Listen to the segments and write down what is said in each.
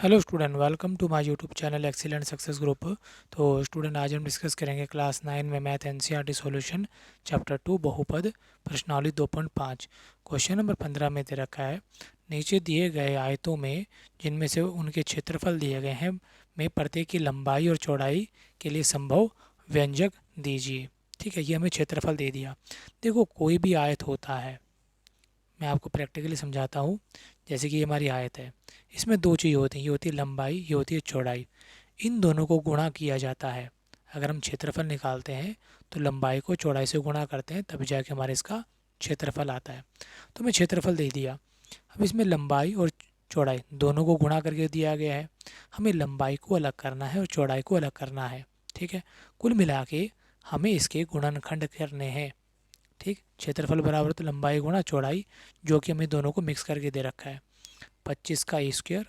Hello student, welcome to my YouTube channel excellent success group. तो student, आज हम discuss करेंगे क्लास 9 में मैथ एनसीईआरटी सॉल्यूशन चैप्टर 2 बहुपद प्रश्नावली 2.5। क्वेश्चन नंबर 15 में दे रखा है, नीचे दिए गए आयतों में जिनमें से उनके क्षेत्रफल दिए गए हैं में प्रत्येक की लंबाई और चौड़ाई के लिए संभव व्यंजक दीजिए। ठीक है, ये हमें क्षेत्रफल दे दिया। देखो, कोई भी आयत होता है, मैं आपको प्रैक्टिकली समझाता हूँ। जैसे कि ये हमारी आयत है, इसमें दो चीज़ होती हैं, ये होती है लंबाई, ये होती है चौड़ाई। इन दोनों को गुणा किया जाता है। अगर हम क्षेत्रफल निकालते हैं तो लंबाई को चौड़ाई से गुणा करते हैं, तब जाके हमारे इसका क्षेत्रफल आता है। तो मैं क्षेत्रफल दे दिया। अब इसमें लंबाई और चौड़ाई दोनों को गुणा करके दिया गया है। हमें लंबाई को अलग करना है और चौड़ाई को अलग करना है। ठीक है, कुल मिला के हमें इसके गुणनखंड करने हैं। ठीक, क्षेत्रफल बराबर तो लंबाई गुणा चौड़ाई, जो कि हमें दोनों को मिक्स करके दे रखा है। 25 का square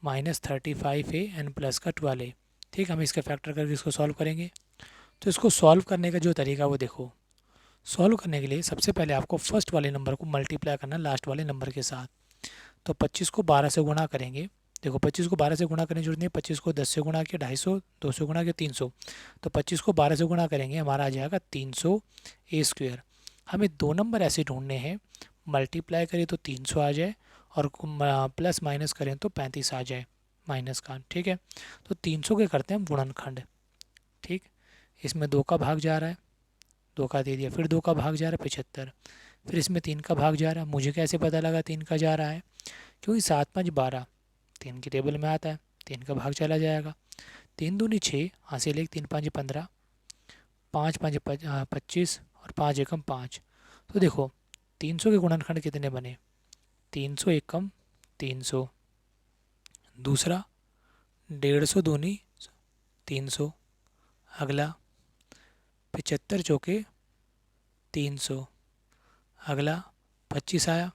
minus 35a N plus का 12a। ठीक, हम इसका फैक्टर करके इसको सॉल्व करेंगे। तो इसको सॉल्व करने का जो तरीका वो देखो। सॉल्व करने के लिए सबसे पहले आपको फर्स्ट वाले नंबर को मल्टीप्लाई करना है लास्ट वाले नंबर के साथ। तो 25 को 12 से गुणा करेंगे। देखो, 25 को 12 से गुणा करने की जरूरत नहीं है। 25 को 10 से गुणा किया 250, 200 गुणा किया 300। तो 25 को 12 से गुणा करेंगे, हमारा आ जाएगा 300 ए स्क्वायर। हमें दो नंबर ऐसे ढूंढने हैं, मल्टीप्लाई करें तो 300 आ जाए और प्लस माइनस करें तो 35 आ जाए माइनस का। ठीक है, तो 300 के करते हैं हम गुणनखंड। ठीक, इसमें 2 का भाग जा रहा है, 2 का दे दिया, फिर 2 का भाग जा रहा है 75, फिर इसमें 3 का भाग जा रहा है। मुझे कैसे पता लगा 3 का जा रहा है? क्योंकि 7 5 12 3 की टेबल में आता है, 3 का भाग चला जाएगा। 3 दूनी 6, हासिल 1, 3 5 15, 5 5 25 और 5 एकम 5। तो देखो, 300 के गुणनखंड कितने बने? 300 एकम 300, दूसरा 150 दूनी 300, अगला 75 चौके 300, अगला 25 आया।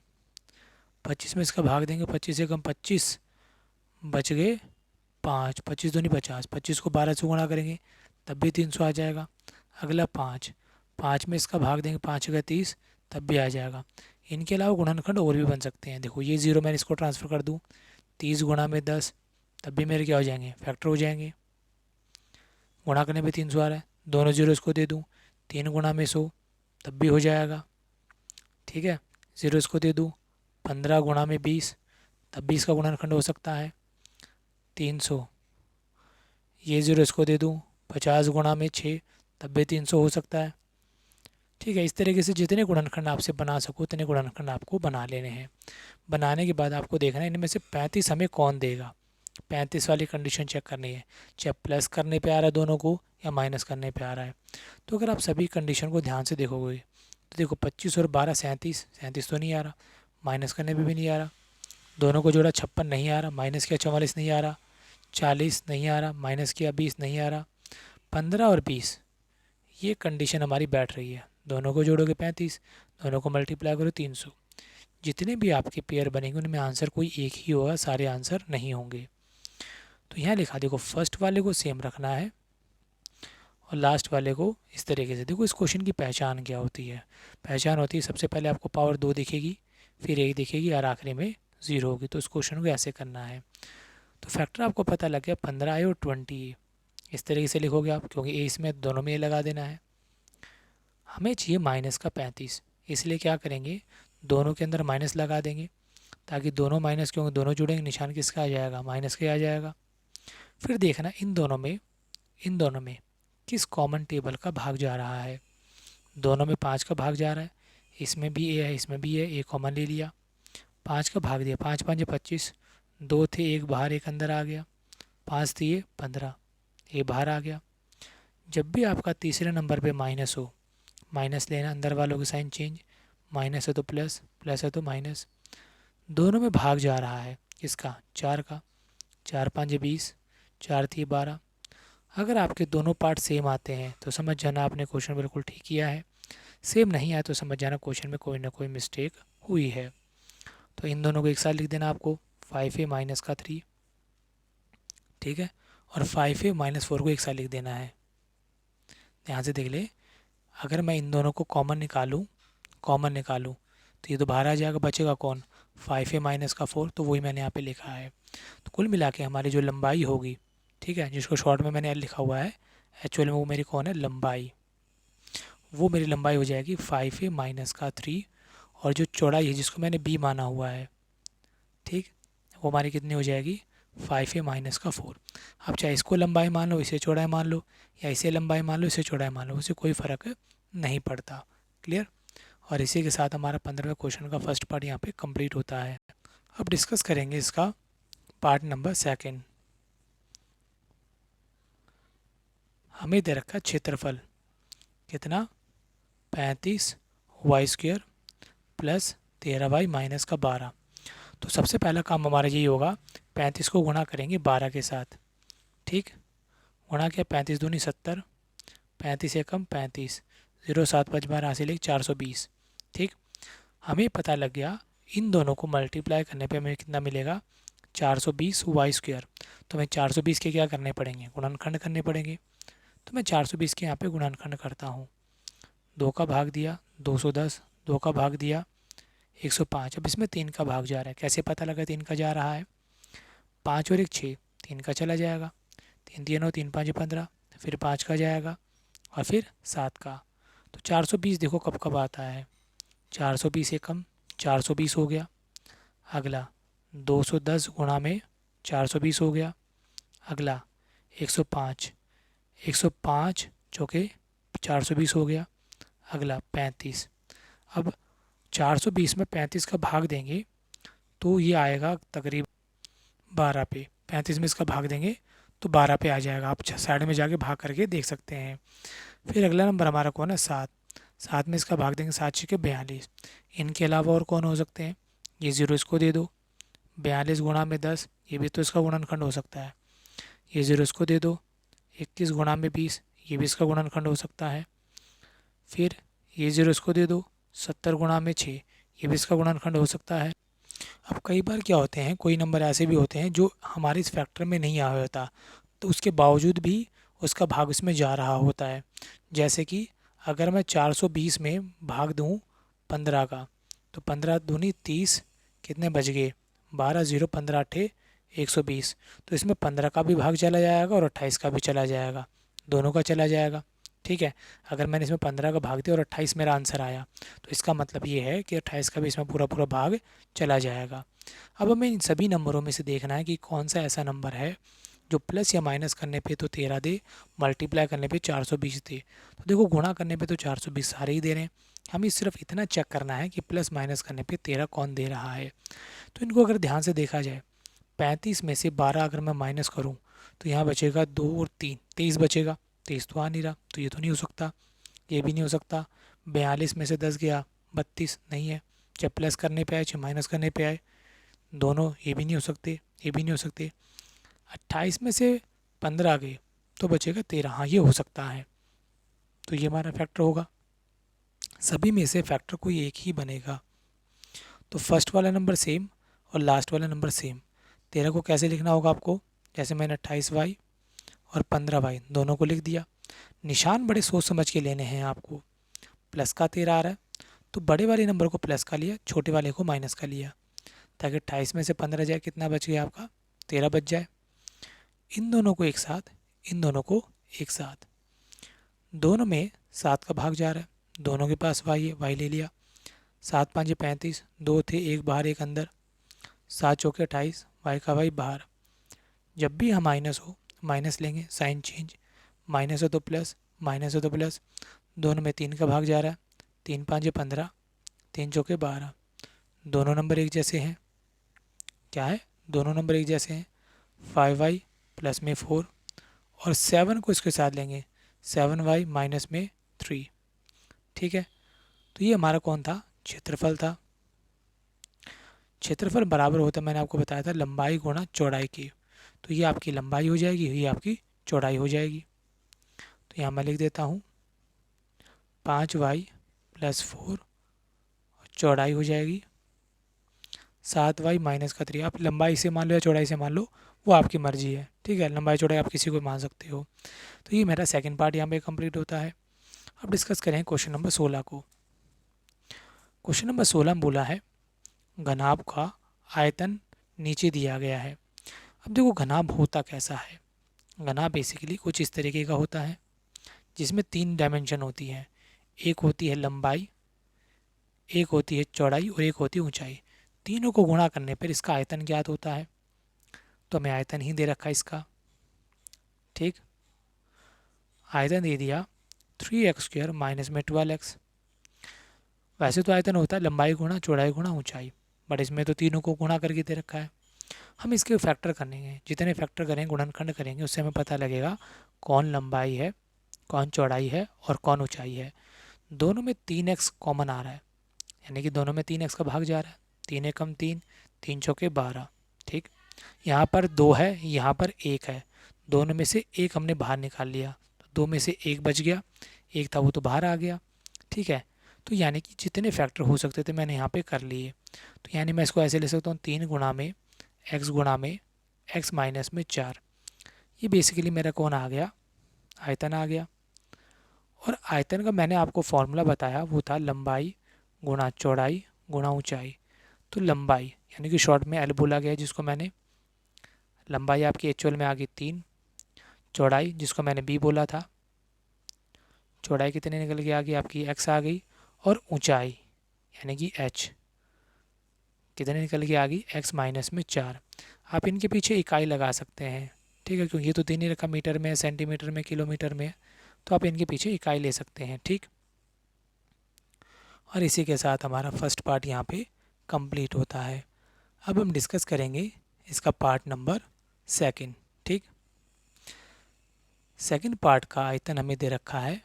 25 में इसका भाग देंगे, 25 एकम 25, बच गए 5, 25 दूनी 50, 25 को 12 से गुणा करेंगे तब भी 300 आ जाएगा। अगला 5, 5 में इसका भाग देंगे, 5 का 30, तब भी आ जाएगा। इनके अलावा गुणनखंड और भी बन सकते हैं। देखो, ये जीरो मैंने इसको ट्रांसफ़र कर दूँ, 30 गुणा में 10, तब भी मेरे क्या हो जाएंगे, फैक्टर हो जाएंगे। गुणा करने पे 300 आ रहा है, दोनों जीरो इसको दे दूँ, 3 गुणा में 100, तब भी हो जाएगा। ठीक है, ज़ीरो इसको दे दूँ, 15 गुणा में 20, तब भी इसका गुणनखंड हो सकता है 300। ये ज़ीरो इसको दे दूँ, 50 गुणा में 6, तब भी 300 हो सकता है। ठीक है, इस तरीके से जितने गुणनखंड आपसे बना सको उतने गुणनखंड आपको बना लेने हैं। बनाने के बाद आपको देखना है इनमें से 35 हमें कौन देगा। 35 वाली कंडीशन चेक करनी है, चाहे प्लस करने पे आ रहा है दोनों को या माइनस करने पे आ रहा है। तो अगर आप सभी कंडीशन को ध्यान से देखोगे तो देखो, 25 और 12 37, 37 तो नहीं आ रहा, माइनस करने पे भी नहीं आ रहा। दोनों को जोड़ा 56 नहीं आ रहा, माइनस किया 44 नहीं आ रहा। 40 नहीं आ रहा, माइनस किया 20 नहीं आ रहा। 15 और 20, ये कंडीशन हमारी बैठ रही है। दोनों को जोड़ोगे 35, दोनों को मल्टीप्लाई करो 300। जितने भी आपके पेयर बनेंगे उनमें आंसर कोई एक ही होगा, सारे आंसर नहीं होंगे। तो यहाँ लिखा, देखो फर्स्ट वाले को सेम रखना है और लास्ट वाले को इस तरीके से। देखो, इस क्वेश्चन की पहचान क्या होती है? पहचान होती है, सबसे पहले आपको पावर 2 दिखेगी, फिर 1 दिखेगी और आखिरी में 0 होगी। तो इस क्वेश्चन को ऐसे करना है। तो फैक्टर आपको पता लग गया, 15 है और 20 है। इस तरीके से लिखोगे आप, क्योंकि ए इसमें दोनों में ए लगा देना है। हमें चाहिए माइनस का 35, इसलिए क्या करेंगे, दोनों के अंदर माइनस लगा देंगे, ताकि दोनों माइनस, क्योंकि दोनों जुड़ेंगे, निशान किसका आ जाएगा, माइनस का आ जाएगा। फिर देखना इन दोनों में किस कॉमन टेबल का भाग जा रहा है। दोनों में 5 का भाग जा रहा है, इसमें भी ए है, इसमें भी है, ए कॉमन ले लिया, 5 का भाग दिया, 5 5 25, 2 थे, एक बाहर एक अंदर आ गया, 5 दिए 15, ये बाहर आ गया। जब भी आपका तीसरे नंबर पे माइनस हो, माइनस लेना, अंदर वालों की साइन चेंज, माइनस है तो प्लस, प्लस है तो माइनस। दोनों में भाग जा रहा है किसका, 4 का, 4 5 20, 4 थी 12। अगर आपके दोनों पार्ट सेम आते हैं तो समझ जाना आपने क्वेश्चन बिल्कुल ठीक किया है। सेम नहीं आया तो समझ जाना क्वेश्चन में कोई ना कोई मिस्टेक हुई है। तो इन दोनों को एक साथ लिख देना आपको, 5a माइनस का 3। ठीक है, और 5a माइनस 4 को एक साथ लिख देना है। ध्यान से देख ले, अगर मैं इन दोनों को कॉमन निकालूं तो ये तो बाहर आ जाएगा, बचेगा कौन, 5a माइनस का 4, तो वही मैंने यहाँ पे लिखा है। तो कुल मिला के हमारी जो लंबाई होगी, ठीक है, जिसको शॉर्ट में मैंने लिखा हुआ है, एक्चुअल में वो मेरी कौन है, लंबाई, वो मेरी लंबाई हो जाएगी 5a माइनस का 3, और जो चौड़ाई है जिसको मैंने b माना हुआ है, ठीक, वो हमारी कितनी हो जाएगी, 5a माइनस का 4। अब चाहे इसको लंबाई मान लो, इसे चौड़ाई मान लो, या इसे लंबाई मान लो, इसे चौड़ाई मान लो, उससे कोई फ़र्क नहीं पड़ता। क्लियर। और इसी के साथ हमारा 15वें क्वेश्चन का फर्स्ट पार्ट यहाँ पे कंप्लीट होता है। अब डिस्कस करेंगे इसका पार्ट नंबर 2। हमें दे रखा क्षेत्रफल कितना, 35y² प्लस 13y माइनस का 12। तो सबसे पहला काम हमारा यही होगा, 35 को गुणा करेंगे 12 के साथ, ठीक, गुणा किया 35 दूनी 70, 35 एकम 35, 0 7 5 12 हासिल 420, ठीक। हमें पता लग गया इन दोनों को मल्टीप्लाई करने पे हमें कितना मिलेगा, 420y²। तो हमें 420 के क्या करने पड़ेंगे, गुणनखंड करने पड़ेंगे। तो मैं 420 के यहाँ पे गुणनखंड करता हूँ, 2 का भाग दिया 210, 2 का भाग दिया 105। अब इसमें 3 का भाग जा रहा है, कैसे पता लगा 3 का जा रहा है, 5 और 1 6, 3 का चला जाएगा, 3 3 9 3 5 15, फिर 5 का जाएगा और फिर 7 का। तो 420 देखो कब कब आता है, 420 एकम 420 हो गया, अगला 210 गुणा में 420 हो गया, अगला 105, 105 चौके 420 हो गया, अगला 35। अब 420 में 35 का भाग देंगे तो ये आएगा तकरीबन 12 पे, 35 में इसका भाग देंगे तो 12 पे आ जाएगा। आप साइड में जाके भाग करके देख सकते हैं। फिर अगला नंबर हमारा कौन है, 7, 7 में इसका भाग देंगे 7 छः 42। इनके अलावा और कौन हो सकते हैं, ये 0 इसको दे दो, 42 गुणा में 10, ये भी तो इसका गुणनखंड हो सकता है, ये 0 इसको दे दो, 21 गुणा में 20, ये भी इसका गुणनखंड हो सकता है। फिर ये 0 इसको दे दो, 70 गुणा में 6, ये भी इसका गुणनखंड हो सकता है। अब कई बार क्या होते हैं, कोई नंबर ऐसे भी होते हैं जो हमारे इस फैक्टर में नहीं आया होता, तो उसके बावजूद भी उसका भाग उसमें जा रहा होता है। जैसे कि अगर मैं 420 में भाग दूँ 15 का, तो 15 दूनी 30, कितने बच गए, 12 0 15 8 120। तो इसमें 15 का भी भाग चला जाएगा और 28 का भी चला जाएगा, दोनों का चला जाएगा, ठीक है। अगर मैंने इसमें 15 का भाग दिया और 28 मेरा आंसर आया, तो इसका मतलब ये है कि 28 का भी इसमें पूरा पूरा भाग चला जाएगा। अब हमें इन सभी नंबरों में से देखना है कि कौन सा ऐसा नंबर है जो प्लस या माइनस करने पे तो 13 दे, मल्टीप्लाई करने पे 420 दे। तो देखो गुणा करने पे तो 420 सारे ही दे रहे हैं, हमें सिर्फ इतना चेक करना है कि प्लस माइनस करने पे 13 कौन दे रहा है। तो इनको अगर ध्यान से देखा जाए, 35 में से 12 अगर मैं माइनस करूँ तो यहाँ बचेगा 2 और 3, 23 बचेगा, 23 तो आ नहीं रहा, तो ये तो नहीं हो सकता, ये भी नहीं हो सकता। 42 में से 10 गया 32, नहीं है, चाहे प्लस करने पे आए चाहे माइनस करने पे आए, दोनों ये भी नहीं हो सकते, ये भी नहीं हो सकते। 28 में से 15 गए तो बचेगा 13, हाँ ये हो सकता है, तो ये हमारा फैक्टर होगा। सभी में से फैक्टर कोई एक ही बनेगा। तो फर्स्ट वाला नंबर सेम और लास्ट वाला नंबर सेम। 13 को कैसे लिखना होगा आपको, जैसे मैंने 28y और 15y दोनों को लिख दिया। निशान बड़े सोच समझ के लेने हैं आपको। प्लस का 13 आ रहा है तो बड़े वाले नंबर को प्लस का लिया, छोटे वाले को माइनस का लिया, ताकि 28 में से 15 जाए, कितना बच गया आपका, 13 बच जाए। इन दोनों को एक साथ, इन दोनों को एक साथ, दोनों में 7 का भाग जा रहा है, दोनों के पास वाई है, वाई ले लिया। 7 5 35, 2 थे, एक बाहर एक अंदर, 7 चौके 28, वाई का वाई बाहर। जब भी हम माइनस हो माइनस लेंगे, साइन चेंज, माइनस हो तो प्लस, माइनस हो तो प्लस। दोनों में 3 का भाग जा रहा है, 3 5 15, 3 चौके 12, दोनों नंबर एक जैसे हैं, क्या है, दोनों नंबर एक जैसे हैं। 5y प्लस में 4 और 7 को इसके साथ लेंगे, 7y माइनस में 3, ठीक है। तो ये हमारा कौन था, क्षेत्रफल था। क्षेत्रफल बराबर होता है, मैंने आपको बताया था, लंबाई गुणा चौड़ाई की। तो ये आपकी लंबाई हो जाएगी, ये आपकी चौड़ाई हो जाएगी। तो यहाँ मैं लिख देता हूँ 5y प्लस 4 और चौड़ाई हो जाएगी 7y माइनस का 3। आप लंबाई से मान लो या चौड़ाई से मान लो, वो आपकी मर्जी है, ठीक है, लंबाई चौड़ाई आप किसी को मान सकते हो। तो ये मेरा सेकंड पार्ट यहाँ पे कंप्लीट होता है। अब डिस्कस करें क्वेश्चन नंबर 16 को। क्वेश्चन नंबर 16 में बोला है घनाभ का आयतन नीचे दिया गया है। अब देखो घनाभ होता कैसा है। घनाभ बेसिकली कुछ इस तरीके का होता है जिसमें 3 डायमेंशन होती हैं। एक होती है लंबाई, एक होती है चौड़ाई और एक होती है ऊंचाई। तीनों को गुणा करने पर इसका आयतन ज्ञात होता है। तो हमें आयतन ही दे रखा है इसका। ठीक, आयतन दे दिया 3x² माइनस में 12x। वैसे तो आयतन होता है लंबाई गुणा चौड़ाई गुणा ऊंचाई, बट इसमें तो तीनों को गुणा करके दे रखा है। हम इसके फैक्टर करेंगे, जितने फैक्टर करेंगे गुणनखंड करेंगे उससे हमें पता लगेगा कौन लंबाई है, कौन चौड़ाई है और कौन ऊंचाई है। दोनों में 3x कॉमन आ रहा है, यानी कि दोनों में 3x का भाग जा रहा है। 3 एकम 3, 3 चौके 12। ठीक, यहाँ पर 2 है, यहाँ पर 1 है। दोनों में से एक हमने बाहर निकाल लिया, तो 2 में से 1 बच गया, 1 था वो तो बाहर आ गया। ठीक है, तो यानी कि जितने फैक्टर हो सकते थे मैंने यहाँ पे कर लिए। तो यानी मैं इसको ऐसे ले सकता हूँ 3 गुणा में x गुणा में x माइनस में 4। ये बेसिकली मेरा कौन आ गया, आयतन आ गया। और आयतन का मैंने आपको फॉर्मूला बताया वो था लंबाई गुणा चौड़ाई गुणा ऊंचाई। तो लंबाई यानी कि शॉर्ट में एल बोला गया जिसको मैंने, लंबाई आपकी एक्चुअल में आ गई 3, चौड़ाई जिसको मैंने बी बोला था, चौड़ाई कितनी निकल के आ गई आपकी एक्स आ गई, और ऊंचाई यानी कि एच कितने निकल के आ गई एक्स माइनस में 4। आप इनके पीछे इकाई लगा सकते हैं। ठीक है, क्योंकि ये तो दे नहीं रखा मीटर में, सेंटीमीटर में, किलोमीटर में, तो आप इनके पीछे इकाई ले सकते हैं। ठीक, और इसी के साथ हमारा फर्स्ट पार्ट यहाँ पे कंप्लीट होता है। अब हम डिस्कस करेंगे इसका पार्ट नंबर 2। ठीक, सेकंड पार्ट का आयतन हमें दे रखा है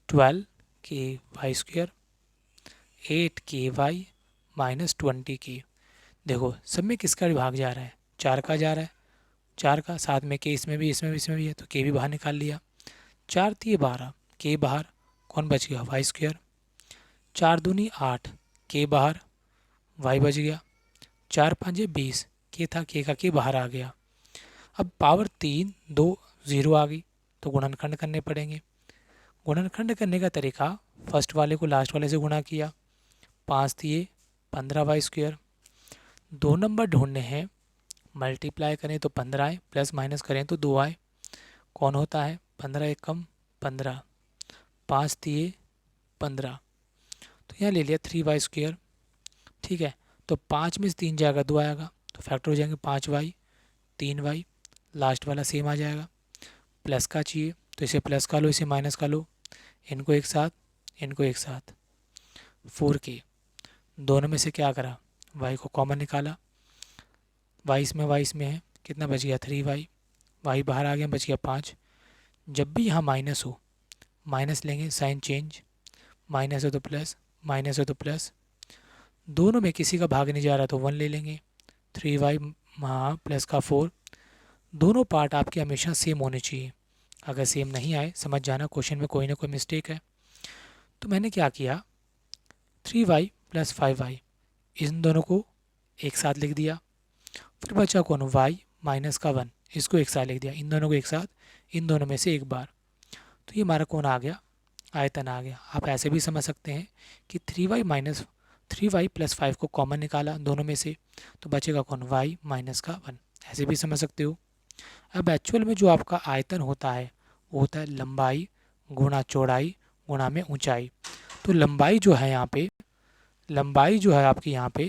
12 k² 8 k माइनस 20 k। देखो सब में किसका भाग जा रहा है, 4 का जा रहा है, 4 का, साथ में के इसमें भी इसमें भी है, तो के भी बाहर निकाल लिया। 4 3 12, के बाहर, कौन बच गया y²। 4 दूनी 8, के बाहर, y बच गया। 4 5 20, के था, के का के बाहर आ गया। अब पावर 3 2 0 आ गई, तो गुणनखंड करने पड़ेंगे। गुणनखंड करने का तरीका, फर्स्ट वाले को लास्ट वाले से गुणा किया, 5 दिए 15y²। 2 नंबर ढूंढने हैं, मल्टीप्लाई करें तो 15 आए, प्लस माइनस करें तो 2 आए, कौन होता है 15 एकम 15, 5 दिए 15, तो यहाँ ले लिया 3y²। ठीक है, तो 5 में से 3 जाएगा 2 आएगा, तो फैक्टर हो जाएंगे 5y 3y, लास्ट वाला सेम आ जाएगा। प्लस का चाहिए तो इसे प्लस का लो, इसे माइनस का लो, इनको एक साथ, इनको एक साथ, 4k। दोनों में से क्या करा, y को कॉमन निकाला, y इसमें है, कितना बच गया 3y, y बाहर आ गया, बच गया 5। जब भी यहाँ माइनस हो, माइनस लेंगे, साइन चेंज, माइनस है तो प्लस, माइनस है तो प्लस, दोनों में किसी का भाग नहीं जा रहा तो 1 ले लेंगे, 3y हाँ प्लस का 4। दोनों पार्ट आपके हमेशा सेम होने चाहिए, अगर सेम नहीं आए समझ जाना क्वेश्चन में कोई ना कोई मिस्टेक है। तो मैंने क्या किया, 3y प्लस 5y इन दोनों को एक साथ लिख दिया, फिर बचा कौन y माइनस का 1, इसको एक साथ लिख दिया, इन दोनों को एक साथ, इन दोनों में से एक बार, तो ये हमारा कौन आ गया, आयतन आ गया। आप ऐसे भी समझ सकते हैं कि 3y प्लस 5 को कॉमन निकाला दोनों में से, तो बचेगा कौन y माइनस का 1, ऐसे भी समझ सकते हो। अब एक्चुअल में जो आपका आयतन होता है वो होता है लंबाई गुणा चौड़ाई गुणा में ऊंचाई। तो लंबाई जो है यहाँ पे, लंबाई जो है आपकी यहाँ पे,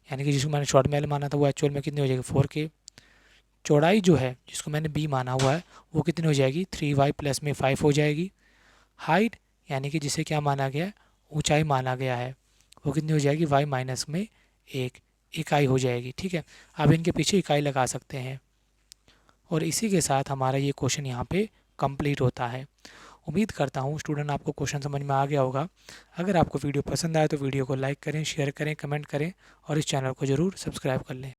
यानी कि जिसको मैंने शॉर्ट में L माना था वो एक्चुअल में कितनी हो जाएगी 4k। चौड़ाई जो है जिसको मैंने b माना हुआ है वो कितनी हो जाएगी 3y प्लस में 5 हो जाएगी। हाइट यानी कि जिसे क्या माना गया है, ऊंचाई माना गया है, वो कितनी हो जाएगी y माइनस में 1 इकाई हो जाएगी। ठीक है, आप इनके पीछे इकाई लगा सकते हैं। और इसी के साथ हमारा ये क्वेश्चन यहाँ पे कंप्लीट होता है। उम्मीद करता हूँ स्टूडेंट आपको क्वेश्चन समझ में आ गया होगा। अगर आपको वीडियो पसंद आए तो वीडियो को लाइक करें, शेयर करें, कमेंट करें और इस चैनल को ज़रूर सब्सक्राइब कर लें।